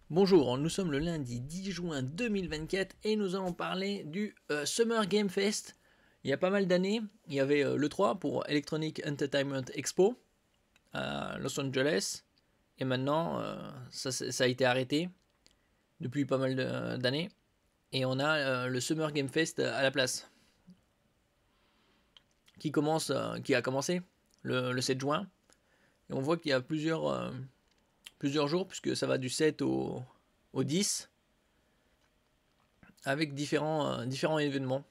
Bonjour, nous sommes le lundi 10 juin 2024 et nous allons parler du Summer Game Fest. Il y a pas mal d'années, il y avait l'E3 pour Electronic Entertainment Expo à Los Angeles et maintenant ça a été arrêté depuis pas mal d'années et on a le Summer Game Fest à la place qui a commencé le 7 juin et on voit qu'il y a plusieurs jours puisque ça va du 7 au 10 avec différents événements.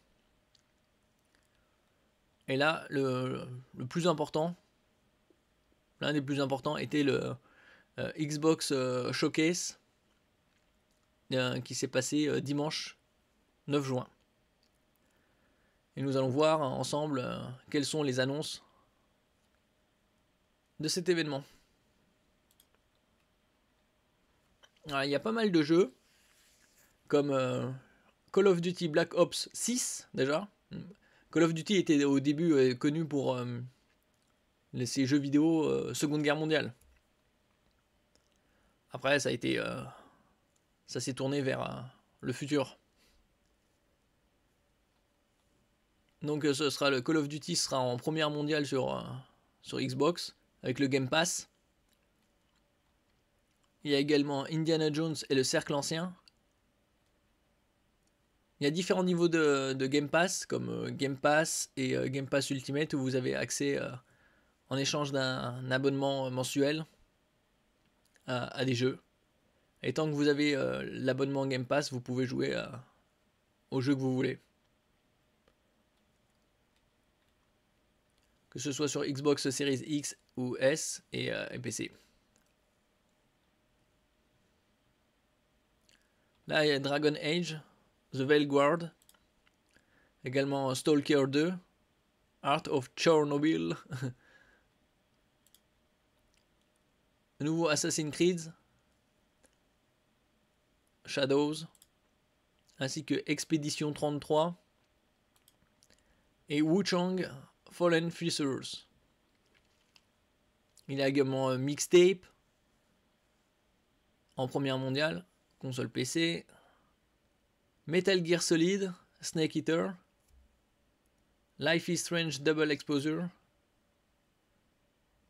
Et là, le plus important, l'un des plus importants était le Xbox Showcase qui s'est passé dimanche 9 juin. Et nous allons voir ensemble quelles sont les annonces de cet événement. Alors, il y a pas mal de jeux, comme Call of Duty Black Ops 6 déjà. Call of Duty était au début connu pour ces jeux vidéo Seconde Guerre mondiale. Après, ça s'est tourné vers le futur. Donc ce sera le Call of Duty sera en première mondiale sur Xbox avec le Game Pass. Il y a également Indiana Jones et le Cercle Ancien. Il y a différents niveaux de Game Pass comme Game Pass et Game Pass Ultimate où vous avez accès en échange d'un abonnement mensuel à des jeux. Et tant que vous avez l'abonnement Game Pass, vous pouvez jouer aux jeux que vous voulez. Que ce soit sur Xbox Series X ou S et PC. Là, il y a Dragon Age, The Veil Guard, également Stalker 2, Art of Chernobyl, le nouveau Assassin's Creed, Shadows, ainsi que Expedition 33 et Wuchang Fallen Fissures. Il y a également Mixtape en première mondiale, console PC, Metal Gear Solid, Snake Eater, Life is Strange Double Exposure,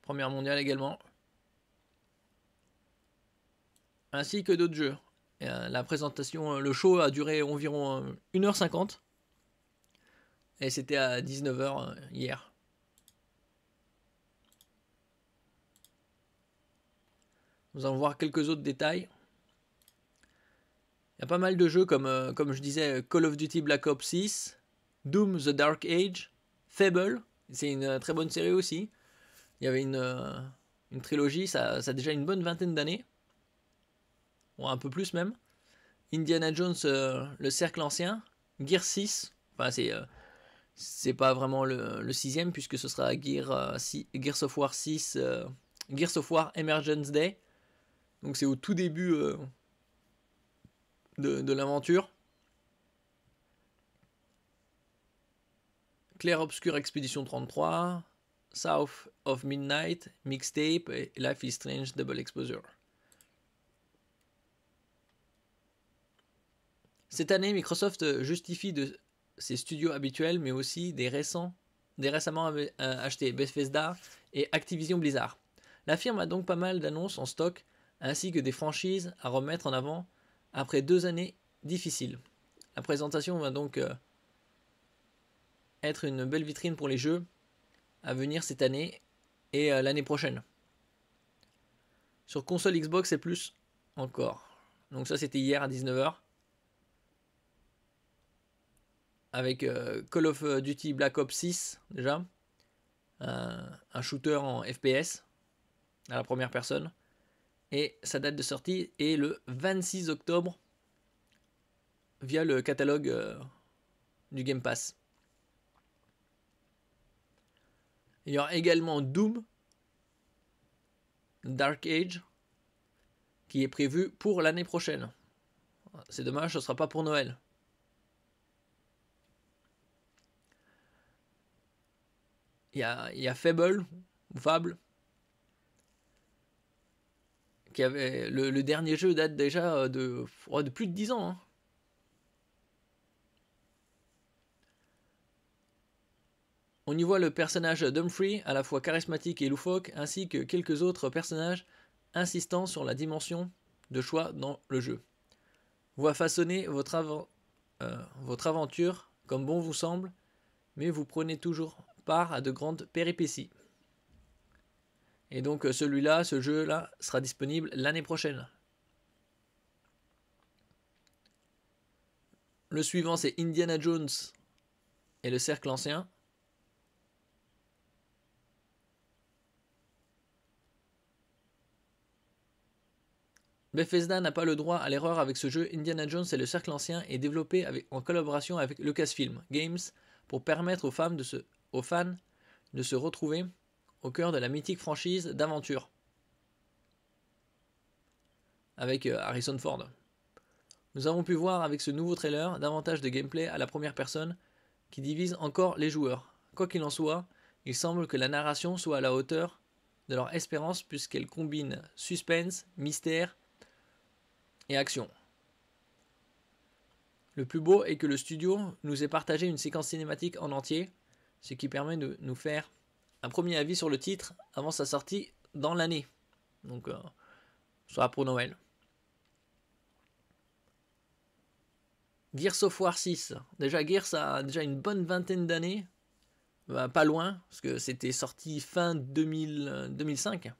première mondiale également, ainsi que d'autres jeux. Et, la présentation, le show a duré environ 1h50 et c'était à 19h hier. Nous allons voir quelques autres détails. Il y a pas mal de jeux comme je disais Call of Duty Black Ops 6, Doom The Dark Age, Fable, c'est une très bonne série aussi. Il y avait une trilogie, ça a déjà une bonne vingtaine d'années, ou un peu plus même. Indiana Jones, le Cercle Ancien, Gear 6, enfin c'est pas vraiment le sixième puisque ce sera Gears of War 6, Gears of War Emergence Day, donc c'est au tout début de l'aventure. Clair Obscur Expedition 33, South of Midnight, Mixtape et Life is Strange Double Exposure. Cette année, Microsoft justifie de ses studios habituels, mais aussi des récemment achetés Bethesda et Activision Blizzard. La firme a donc pas mal d'annonces en stock, ainsi que des franchises à remettre en avant après 2 années difficiles. La présentation va donc être une belle vitrine pour les jeux à venir cette année et l'année prochaine. Sur console Xbox et plus encore. Donc ça c'était hier à 19h. Avec Call of Duty Black Ops 6 déjà. Un shooter en FPS à la première personne. Et sa date de sortie est le 26 octobre via le catalogue du Game Pass. Il y aura également Doom Dark Age qui est prévu pour l'année prochaine. C'est dommage, ce ne sera pas pour Noël. Il y a Fable, ou Fable, Le dernier jeu date déjà de plus de 10 ans. Hein. On y voit le personnage d'Humphrey, à la fois charismatique et loufoque, ainsi que quelques autres personnages insistant sur la dimension de choix dans le jeu. Vous façonnez votre aventure comme bon vous semble, mais vous prenez toujours part à de grandes péripéties. Et donc ce jeu-là, sera disponible l'année prochaine. Le suivant, c'est Indiana Jones et le Cercle Ancien. Bethesda n'a pas le droit à l'erreur avec ce jeu. Indiana Jones et le Cercle Ancien est développé en collaboration avec Lucasfilm Games pour permettre aux fans de se retrouver au cœur de la mythique franchise d'aventure avec Harrison Ford. Nous avons pu voir avec ce nouveau trailer davantage de gameplay à la première personne qui divise encore les joueurs. Quoi qu'il en soit, il semble que la narration soit à la hauteur de leur espérance puisqu'elle combine suspense, mystère et action. Le plus beau est que le studio nous ait partagé une séquence cinématique en entier, ce qui permet de nous faire un premier avis sur le titre avant sa sortie dans l'année. Donc, ce sera pour Noël. Gears of War 6. Déjà, Gears a déjà une bonne vingtaine d'années. Pas loin, parce que c'était sorti fin 2005.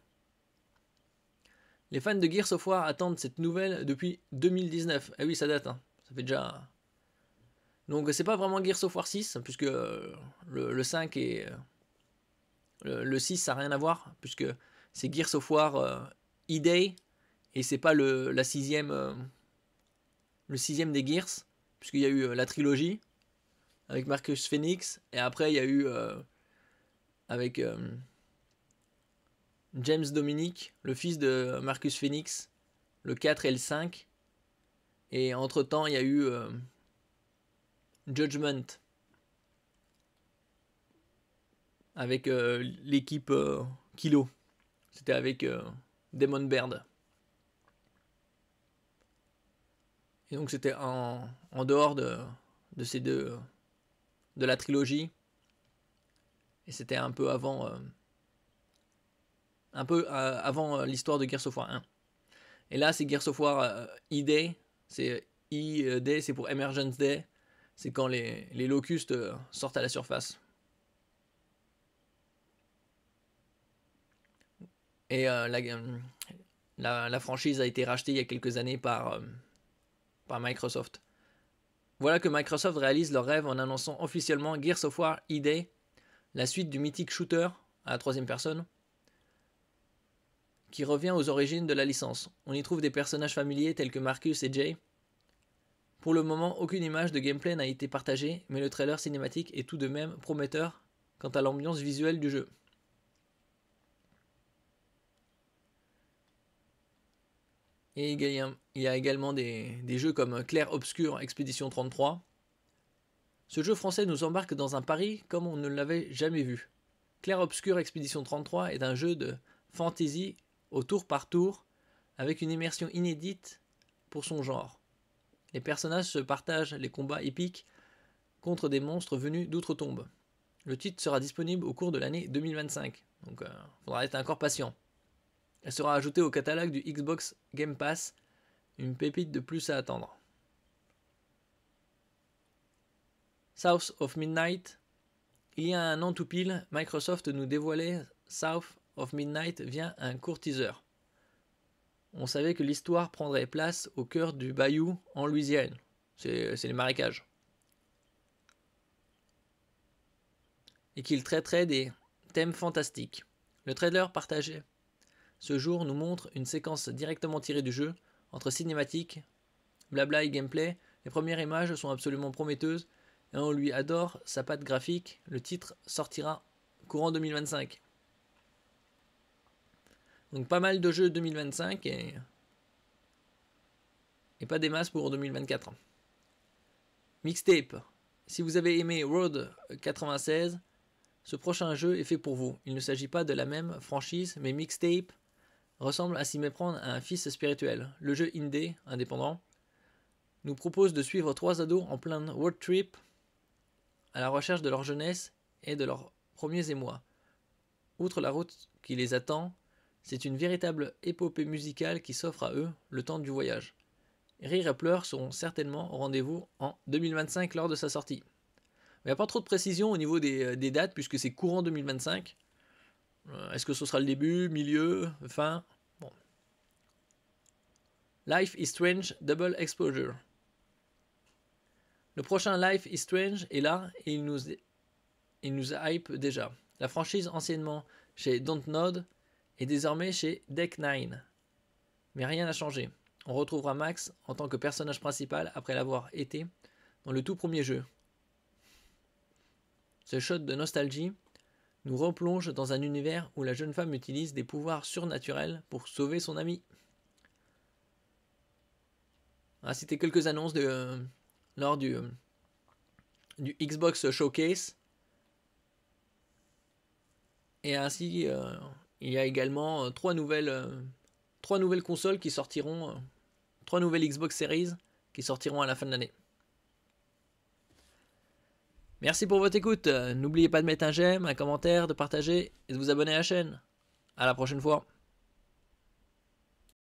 Les fans de Gears of War attendent cette nouvelle depuis 2019. Eh oui, ça date, hein. Ça fait déjà... Donc c'est pas vraiment Gears of War 6, puisque le 5 et le 6 ça n'a rien à voir, puisque c'est Gears of War E-Day, et c'est pas le sixième des Gears, puisqu'il y a eu la trilogie avec Marcus Phoenix, et après il y a eu avec James Dominic, le fils de Marcus Phoenix, le 4 et le 5, et entre temps il y a eu Judgment avec l'équipe Kilo. C'était avec Damon Baird. Et donc c'était en dehors de ces deux, de la trilogie. Et c'était un peu avant l'histoire de Gears of War 1. Et là c'est Gears of War E-Day. C'est E-Day, c'est pour Emergence Day. C'est quand les locustes sortent à la surface. Et la franchise a été rachetée il y a quelques années par Microsoft. Voilà que Microsoft réalise leur rêve en annonçant officiellement Gears of War E-Day, la suite du mythique shooter à la troisième personne, qui revient aux origines de la licence. On y trouve des personnages familiers tels que Marcus et Jay. Pour le moment, aucune image de gameplay n'a été partagée, mais le trailer cinématique est tout de même prometteur quant à l'ambiance visuelle du jeu. Et il y a également des jeux comme Clair Obscur Expédition 33. Ce jeu français nous embarque dans un pari comme on ne l'avait jamais vu. Clair Obscur Expédition 33 est un jeu de fantasy au tour par tour avec une immersion inédite pour son genre. Les personnages se partagent les combats épiques contre des monstres venus d'outre-tombe. Le titre sera disponible au cours de l'année 2025, donc faudra être encore patient. Elle sera ajoutée au catalogue du Xbox Game Pass, une pépite de plus à attendre. South of Midnight. Il y a un an tout pile, Microsoft nous dévoilait South of Midnight via un court teaser. On savait que l'histoire prendrait place au cœur du bayou en Louisiane. C'est les marécages. Et qu'il traiterait des thèmes fantastiques. Le trailer partagé ce jour nous montre une séquence directement tirée du jeu, entre cinématiques, blabla et gameplay. Les premières images sont absolument prometteuses et on lui adore sa patte graphique. Le titre sortira courant 2025. Donc pas mal de jeux 2025 et pas des masses pour 2024. Mixtape. Si vous avez aimé Road 96, ce prochain jeu est fait pour vous. Il ne s'agit pas de la même franchise, mais Mixtape ressemble à s'y méprendre à un fils spirituel. Le jeu indé, indépendant, nous propose de suivre 3 ados en plein road trip à la recherche de leur jeunesse et de leurs premiers émois. Outre la route qui les attend, c'est une véritable épopée musicale qui s'offre à eux le temps du voyage. Rire et pleurs seront certainement au rendez-vous en 2025 lors de sa sortie. Il n'y a pas trop de précision au niveau des dates puisque c'est courant 2025. Est-ce que ce sera le début, milieu, fin? Bon. Life is Strange Double Exposure. Le prochain Life is Strange est là et il nous hype déjà. La franchise anciennement chez Dontnod est désormais chez Deck Nine. Mais rien n'a changé. On retrouvera Max en tant que personnage principal après l'avoir été dans le tout premier jeu. Ce shot de nostalgie nous replonge dans un univers où la jeune femme utilise des pouvoirs surnaturels pour sauver son ami. Ah, c'était quelques annonces lors du Xbox Showcase. Et ainsi, il y a également 3 nouvelles consoles qui sortiront, 3 nouvelles Xbox Series qui sortiront à la fin de l'année. Merci pour votre écoute. N'oubliez pas de mettre un j'aime, un commentaire, de partager et de vous abonner à la chaîne. À la prochaine fois.